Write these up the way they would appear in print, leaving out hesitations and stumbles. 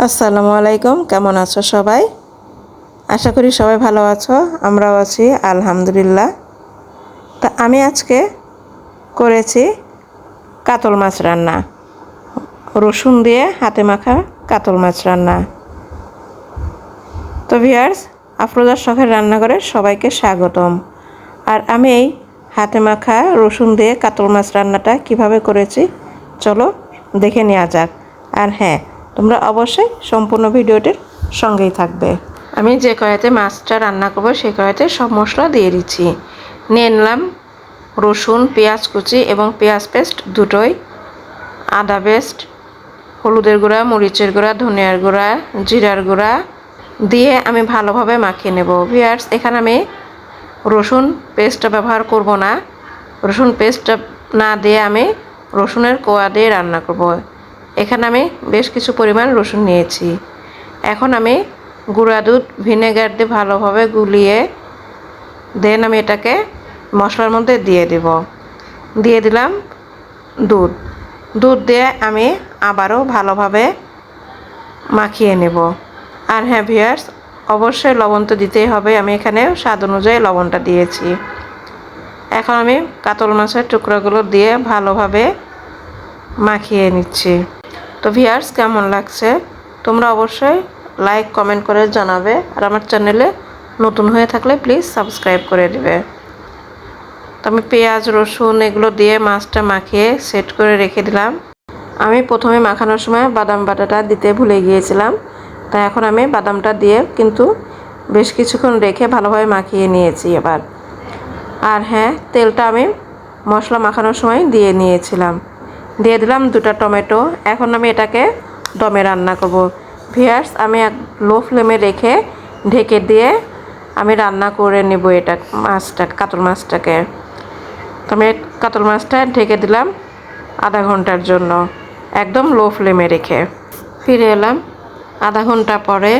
আসসালামু আলাইকুম, কেমন আছো সবাই? আশা করি সবাই ভালো আছো, আমরাও আছি আলহামদুলিল্লাহ। তা আমি আজকে করেছি কাতল মাছ রান্না, রসুন দিয়ে হাতে মাখা কাতল মাছ রান্না। তো ভিউয়ার্স, আফরোজার শখের রান্নাঘরে সবাইকে স্বাগতম। আর আমি এই হাতে মাখা রসুন দিয়ে কাতল মাছ রান্নাটা কিভাবে করেছি চলো দেখে নেওয়া যাক। আর হ্যাঁ, তোমরা অবশ্যই সম্পূর্ণ ভিডিওটির সঙ্গেই থাকবে। আমি যে কড়াইতে মাছটা রান্না করবো সেই কড়াইতে সব মশলা দিয়ে দিচ্ছি। নিয়ে নিলাম রসুন, পেঁয়াজ কুচি এবং পেঁয়াজ পেস্ট দুটোই, আদা পেস্ট, হলুদের গুঁড়া, মরিচের গুঁড়া, ধনিয়ার গুঁড়া, জিরার গুঁড়া দিয়ে আমি ভালোভাবে মাখিয়ে নেব। ভিউয়ার্স, এখানে আমি রসুন পেস্টটা ব্যবহার করব না। রসুন পেস্টটা না দিয়ে আমি রসুনের কোয়া দিয়ে রান্না করব। এখানে আমি বেশ কিছু পরিমাণ রসুন নিয়েছি। এখন আমি গুঁড়া দুধ ভিনেগার দিয়ে ভালোভাবে গুলিয়ে দেন আমি এটাকে মশলার মধ্যে দিয়ে দিলাম দুধ দিয়ে আমি আবারও ভালোভাবে মাখিয়ে নেব। আর হ্যাঁ ভিউয়ার্স, অবশ্যই লবণ তো দিতেই হবে, আমি এখানে স্বাদ অনুযায়ী লবণটা দিয়েছি। এখন আমি কাতল মাছের টুকরাগুলো দিয়ে ভালোভাবে মাখিয়ে নিচ্ছি। তো ভিউয়ার্স, কেমন লাগছে তোমরা অবশ্যই লাইক কমেন্ট করে জানাবে। আর আমার চ্যানেলে নতুন হয়ে থাকলে প্লিজ সাবস্ক্রাইব করে দেবে। তো আমি পেঁয়াজ রসুন এগুলো দিয়ে মাছটা মাখিয়ে সেট করে রেখে দিলাম। আমি প্রথমে মাখানোর সময় বাদাম বাটাটা দিতে ভুলে গিয়েছিলাম, তাই এখন আমি বাদামটা দিয়ে কিন্তু বেশ কিছুক্ষণ রেখে ভালোভাবে মাখিয়ে নিয়েছি এবার। আর হ্যাঁ, তেলটা আমি মশলা মাখানোর সময় দিয়ে নিয়েছিলাম। দিয়ে দিলাম 2টা টমেটো। এখন আমি এটাকে দমে রান্না করব। ভিউয়ার্স, আমি লো ফ্লেমে রেখে ঢেকে দিয়ে আমি রান্না করে নেব এটা কাতল মাছটাকে। তো আমি কাতল মাছটা ঢেকে দিলাম আধা ঘন্টার জন্য, একদম লো ফ্লেমে রেখে। ফিরে এলাম আধা ঘন্টা পরে।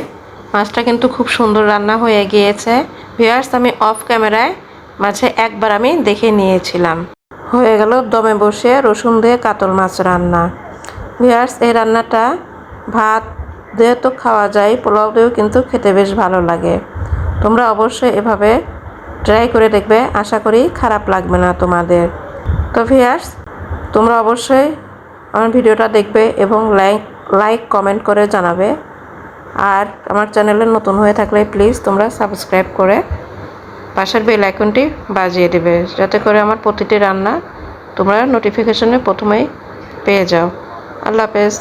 মাছটা কিন্তু খুব সুন্দর রান্না হয়ে গিয়েছে। ভিউয়ার্স, আমি অফ ক্যামেরায় মাঝে একবার আমি দেখে নিয়েছিলাম। হয়ে গেল দমে বসে রসুন দিয়ে কাতল মাছ রান্না। ভিউয়ার্স, এই রান্নাটা ভাত দিয়ে তো খাওয়া যায়, পোলাও দিয়েও কিন্তু খেতে বেশ ভালো লাগে। তোমরা অবশ্যই এভাবে ট্রাই করে দেখবে, আশা করি খারাপ লাগবে না তোমাদের। তো ভিউয়ার্স, তোমরা অবশ্যই আমার ভিডিওটা দেখবে এবং লাইক কমেন্ট করে জানাবে। আর আমার চ্যানেলে নতুন হয়ে থাকলে প্লিজ তোমরা সাবস্ক্রাইব করে পাশের বেল আইকনটি বাজিয়ে দেবে, যাতে করে আমার প্রতিটি রান্না তোমরা নোটিফিকেশনে প্রথমেই পেয়ে যাও। আল্লাহ হাফেজ।